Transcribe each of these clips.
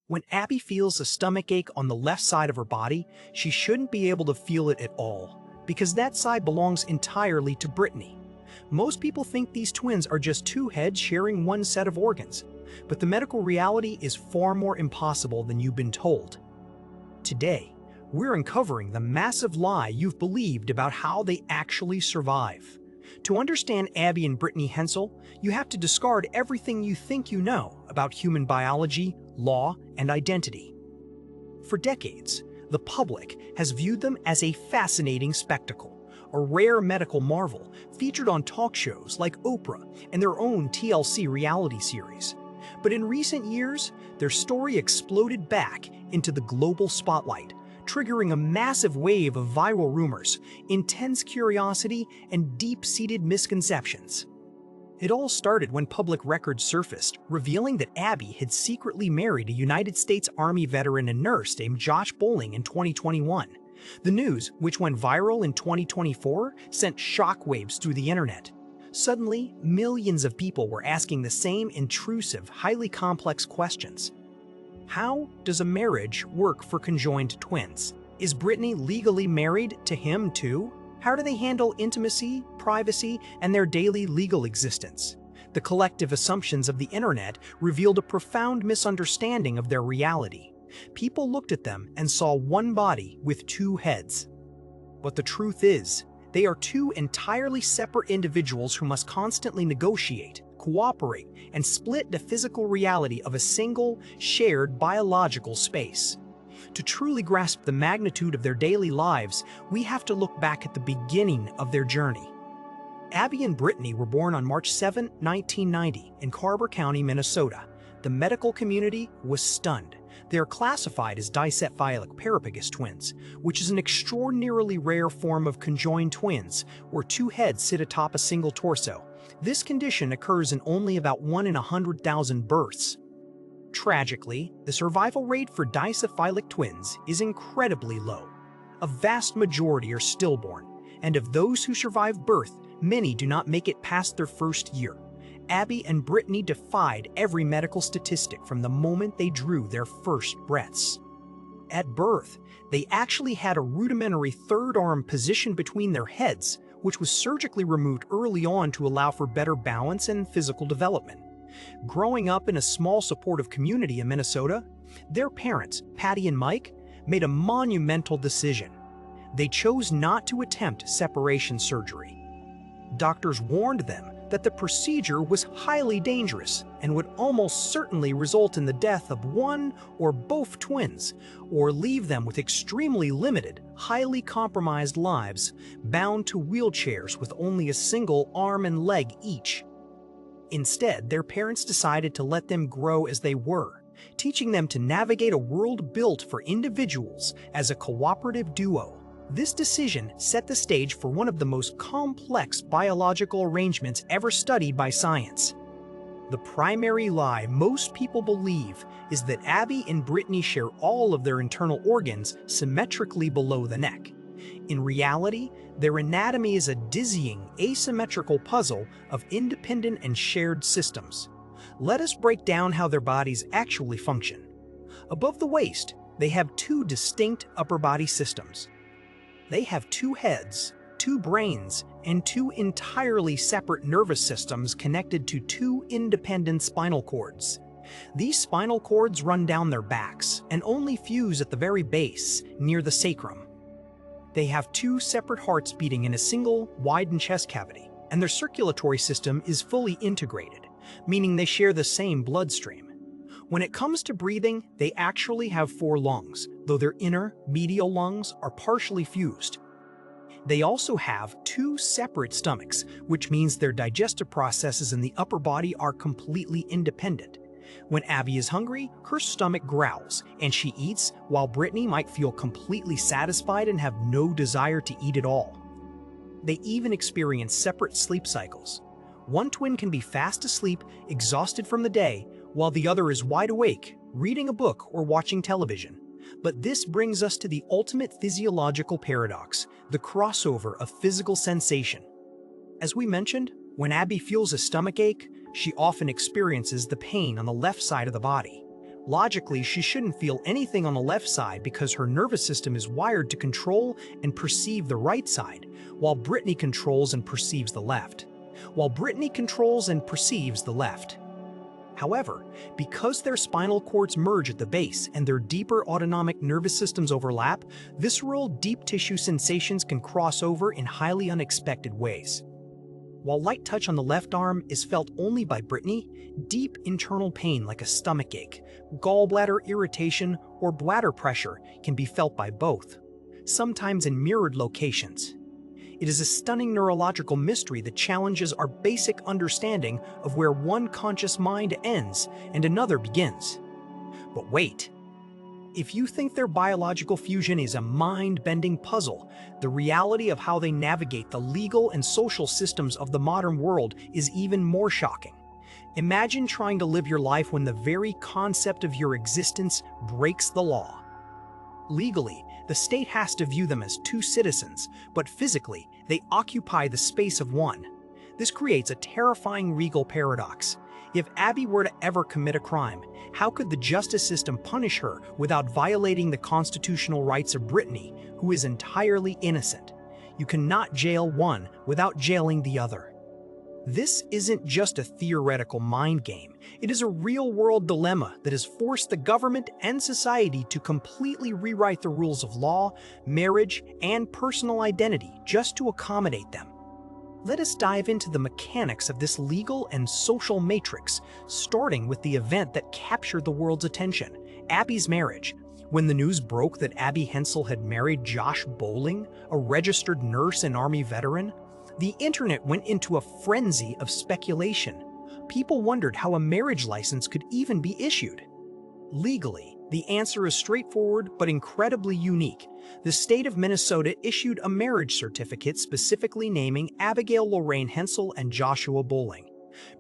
When Abby feels a stomachache on the left side of her body, she shouldn't be able to feel it at all, because that side belongs entirely to Brittany. Most people think these twins are just two heads sharing one set of organs, but the medical reality is far more impossible than you've been told. Today, we're uncovering the massive lie you've believed about how they actually survive. To understand Abby and Brittany Hensel, you have to discard everything you think you know about human biology, law, and identity. For decades, the public has viewed them as a fascinating spectacle, a rare medical marvel featured on talk shows like Oprah and their own TLC reality series. But in recent years, their story exploded back into the global spotlight, triggering a massive wave of viral rumors, intense curiosity, and deep-seated misconceptions. It all started when public records surfaced, revealing that Abby had secretly married a United States Army veteran and nurse named Josh Bowling in 2021. The news, which went viral in 2024, sent shockwaves through the internet. Suddenly, millions of people were asking the same intrusive, highly complex questions. How does a marriage work for conjoined twins? Is Brittany legally married to him too? How do they handle intimacy, privacy, and their daily legal existence? The collective assumptions of the internet revealed a profound misunderstanding of their reality. People looked at them and saw one body with two heads. But the truth is, they are two entirely separate individuals who must constantly negotiate, cooperate, and split the physical reality of a single, shared biological space. To truly grasp the magnitude of their daily lives, we have to look back at the beginning of their journey. Abby and Brittany were born on March 7, 1990, in Carver County, Minnesota. The medical community was stunned. They are classified as Dicephalic Parapagus twins, which is an extraordinarily rare form of conjoined twins, where two heads sit atop a single torso. This condition occurs in only about 1 in 100,000 births. Tragically, the survival rate for Dicephalic twins is incredibly low. A vast majority are stillborn, and of those who survive birth, many do not make it past their first year. Abby and Brittany defied every medical statistic from the moment they drew their first breaths. At birth, they actually had a rudimentary third arm positioned between their heads, which was surgically removed early on to allow for better balance and physical development. Growing up in a small supportive community in Minnesota, their parents, Patty and Mike, made a monumental decision. They chose not to attempt separation surgery. Doctors warned them that the procedure was highly dangerous and would almost certainly result in the death of one or both twins, or leave them with extremely limited, highly compromised lives, bound to wheelchairs with only a single arm and leg each. Instead, their parents decided to let them grow as they were, teaching them to navigate a world built for individuals as a cooperative duo. This decision set the stage for one of the most complex biological arrangements ever studied by science. The primary lie most people believe is that Abby and Brittany share all of their internal organs symmetrically below the neck. In reality, their anatomy is a dizzying, asymmetrical puzzle of independent and shared systems. Let us break down how their bodies actually function. Above the waist, they have two distinct upper body systems. They have two heads, two brains, and two entirely separate nervous systems connected to two independent spinal cords. These spinal cords run down their backs and only fuse at the very base, near the sacrum. They have two separate hearts beating in a single, widened chest cavity, and their circulatory system is fully integrated, meaning they share the same bloodstream. When it comes to breathing, they actually have 4 lungs, though their inner, medial lungs are partially fused. They also have 2 separate stomachs, which means their digestive processes in the upper body are completely independent. When Abby is hungry, her stomach growls, and she eats, while Brittany might feel completely satisfied and have no desire to eat at all. They even experience separate sleep cycles. One twin can be fast asleep, exhausted from the day, while the other is wide awake, reading a book or watching television. But this brings us to the ultimate physiological paradox, the crossover of physical sensation. As we mentioned, when Abby feels a stomachache, she often experiences the pain on the left side of the body. Logically, she shouldn't feel anything on the left side because her nervous system is wired to control and perceive the right side, while Brittany controls and perceives the left. However, because their spinal cords merge at the base and their deeper autonomic nervous systems overlap, visceral, deep tissue sensations can cross over in highly unexpected ways. While light touch on the left arm is felt only by Brittany, deep internal pain like a stomach ache, gallbladder irritation, or bladder pressure can be felt by both, sometimes in mirrored locations. It is a stunning neurological mystery that challenges our basic understanding of where one conscious mind ends and another begins. But wait, if you think their biological fusion is a mind-bending puzzle, the reality of how they navigate the legal and social systems of the modern world is even more shocking. Imagine trying to live your life when the very concept of your existence breaks the law. Legally, the state has to view them as two citizens, but physically, they occupy the space of one. This creates a terrifying legal paradox. If Abby were to ever commit a crime, how could the justice system punish her without violating the constitutional rights of Brittany, who is entirely innocent? You cannot jail one without jailing the other. This isn't just a theoretical mind game. It is a real-world dilemma that has forced the government and society to completely rewrite the rules of law, marriage, and personal identity just to accommodate them. Let us dive into the mechanics of this legal and social matrix, starting with the event that captured the world's attention, Abby's marriage. When the news broke that Abby Hensel had married Josh Bowling, a registered nurse and Army veteran, the internet went into a frenzy of speculation. People wondered how a marriage license could even be issued. Legally, the answer is straightforward but incredibly unique. The state of Minnesota issued a marriage certificate specifically naming Abigail Lorraine Hensel and Joshua Bowling.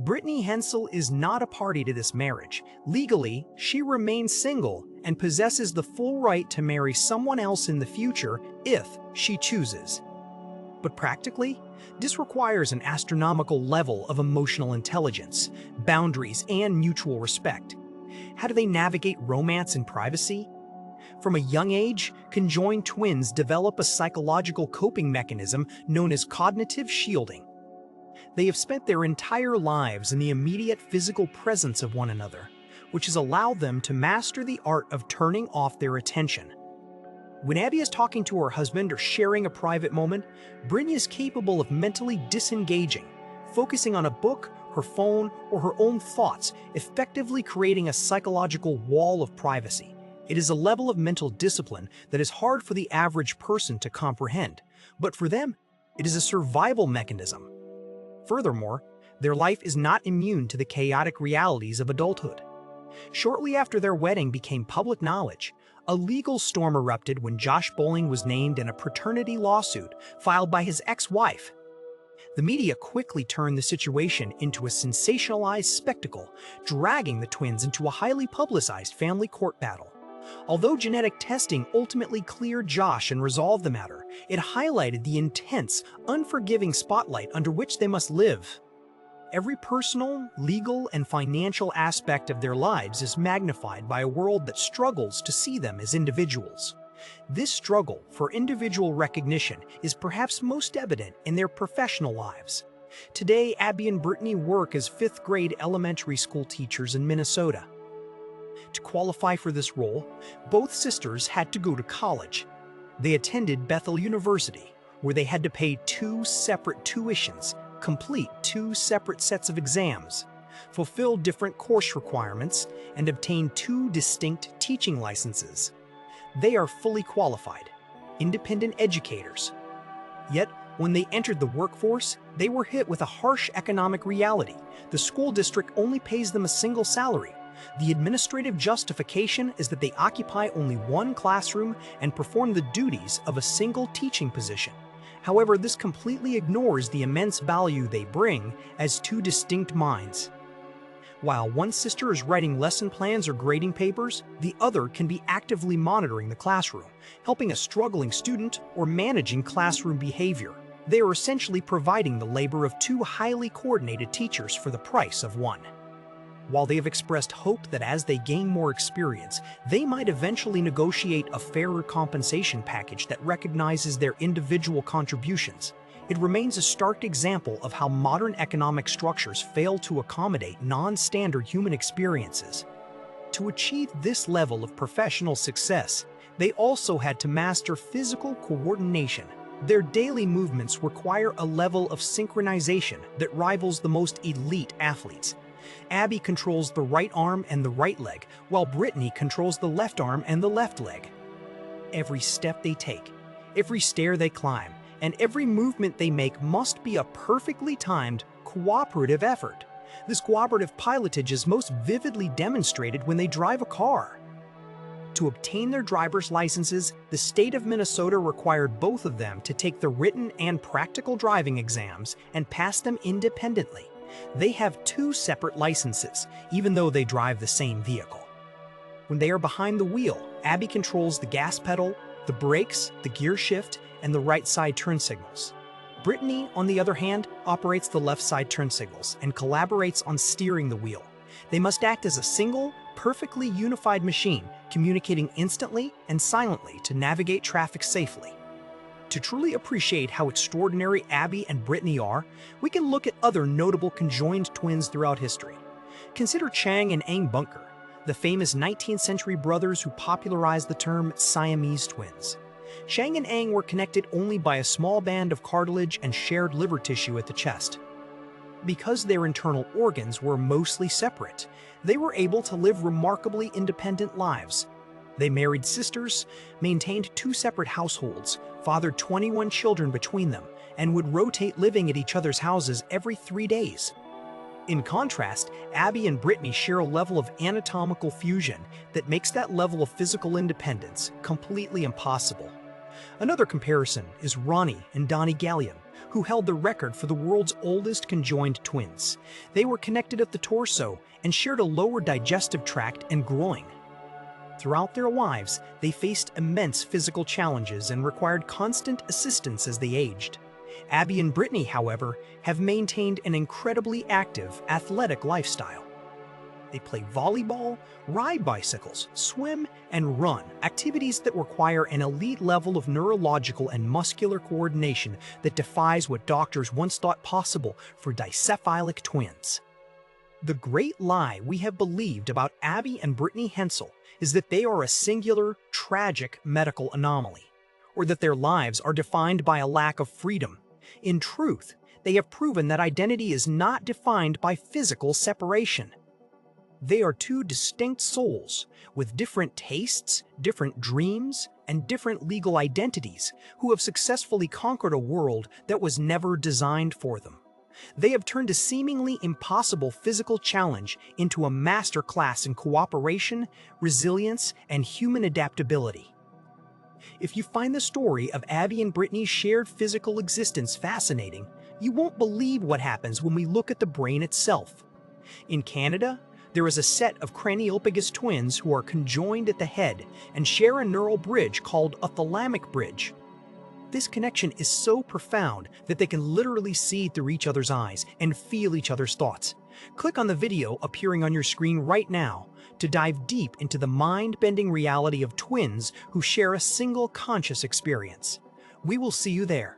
Brittany Hensel is not a party to this marriage. Legally, she remains single and possesses the full right to marry someone else in the future if she chooses. But practically, this requires an astronomical level of emotional intelligence, boundaries, and mutual respect. How do they navigate romance and privacy? From a young age, conjoined twins develop a psychological coping mechanism known as cognitive shielding. They have spent their entire lives in the immediate physical presence of one another, which has allowed them to master the art of turning off their attention. When Abby is talking to her husband or sharing a private moment, Brittany is capable of mentally disengaging, focusing on a book, her phone, or her own thoughts, effectively creating a psychological wall of privacy. It is a level of mental discipline that is hard for the average person to comprehend, but for them, it is a survival mechanism. Furthermore, their life is not immune to the chaotic realities of adulthood. Shortly after their wedding became public knowledge, a legal storm erupted when Josh Bowling was named in a paternity lawsuit filed by his ex-wife. The media quickly turned the situation into a sensationalized spectacle, dragging the twins into a highly publicized family court battle. Although genetic testing ultimately cleared Josh and resolved the matter, it highlighted the intense, unforgiving spotlight under which they must live. Every personal, legal, and financial aspect of their lives is magnified by a world that struggles to see them as individuals. This struggle for individual recognition is perhaps most evident in their professional lives. Today, Abby and Brittany work as fifth-grade elementary school teachers in Minnesota. To qualify for this role, both sisters had to go to college. They attended Bethel University, where they had to pay 2 separate tuitions, complete 2 separate sets of exams, fulfill different course requirements, and obtain 2 distinct teaching licenses. They are fully qualified, independent educators. Yet, when they entered the workforce, they were hit with a harsh economic reality. The school district only pays them a single salary. The administrative justification is that they occupy only 1 classroom and perform the duties of a single teaching position. However, this completely ignores the immense value they bring as 2 distinct minds. While one sister is writing lesson plans or grading papers, the other can be actively monitoring the classroom, helping a struggling student, or managing classroom behavior. They are essentially providing the labor of 2 highly coordinated teachers for the price of 1. While they have expressed hope that as they gain more experience, they might eventually negotiate a fairer compensation package that recognizes their individual contributions, it remains a stark example of how modern economic structures fail to accommodate non-standard human experiences. To achieve this level of professional success, they also had to master physical coordination. Their daily movements require a level of synchronization that rivals the most elite athletes. Abby controls the right arm and the right leg, while Brittany controls the left arm and the left leg. Every step they take, every stair they climb, and every movement they make must be a perfectly timed, cooperative effort. This cooperative pilotage is most vividly demonstrated when they drive a car. To obtain their driver's licenses, the state of Minnesota required both of them to take the written and practical driving exams and pass them independently. They have 2 separate licenses, even though they drive the same vehicle. When they are behind the wheel, Abby controls the gas pedal, the brakes, the gear shift, and the right side turn signals. Brittany, on the other hand, operates the left side turn signals and collaborates on steering the wheel. They must act as a single, perfectly unified machine, communicating instantly and silently to navigate traffic safely. To truly appreciate how extraordinary Abby and Brittany are, we can look at other notable conjoined twins throughout history. Consider Chang and Eng Bunker, the famous 19th century brothers who popularized the term Siamese twins. Chang and Eng were connected only by a small band of cartilage and shared liver tissue at the chest. Because their internal organs were mostly separate, they were able to live remarkably independent lives. They married sisters, maintained 2 separate households, fathered 21 children between them, and would rotate living at each other's houses every 3 days. In contrast, Abby and Brittany share a level of anatomical fusion that makes that level of physical independence completely impossible. Another comparison is Ronnie and Donnie Gallion, who held the record for the world's oldest conjoined twins. They were connected at the torso and shared a lower digestive tract and groin. Throughout their lives, they faced immense physical challenges and required constant assistance as they aged. Abby and Brittany, however, have maintained an incredibly active, athletic lifestyle. They play volleyball, ride bicycles, swim, and run, activities that require an elite level of neurological and muscular coordination that defies what doctors once thought possible for dicephalic twins. The great lie we have believed about Abby and Brittany Hensel is that they are a singular, tragic medical anomaly, or that their lives are defined by a lack of freedom. In truth, they have proven that identity is not defined by physical separation. They are 2 distinct souls with different tastes, different dreams, and different legal identities who have successfully conquered a world that was never designed for them. They have turned a seemingly impossible physical challenge into a masterclass in cooperation, resilience, and human adaptability. If you find the story of Abby and Brittany's shared physical existence fascinating, you won't believe what happens when we look at the brain itself. In Canada, there is a set of Parapagus twins who are conjoined at the head and share a neural bridge called a thalamic bridge. This connection is so profound that they can literally see through each other's eyes and feel each other's thoughts. Click on the video appearing on your screen right now to dive deep into the mind-bending reality of twins who share a single conscious experience. We will see you there.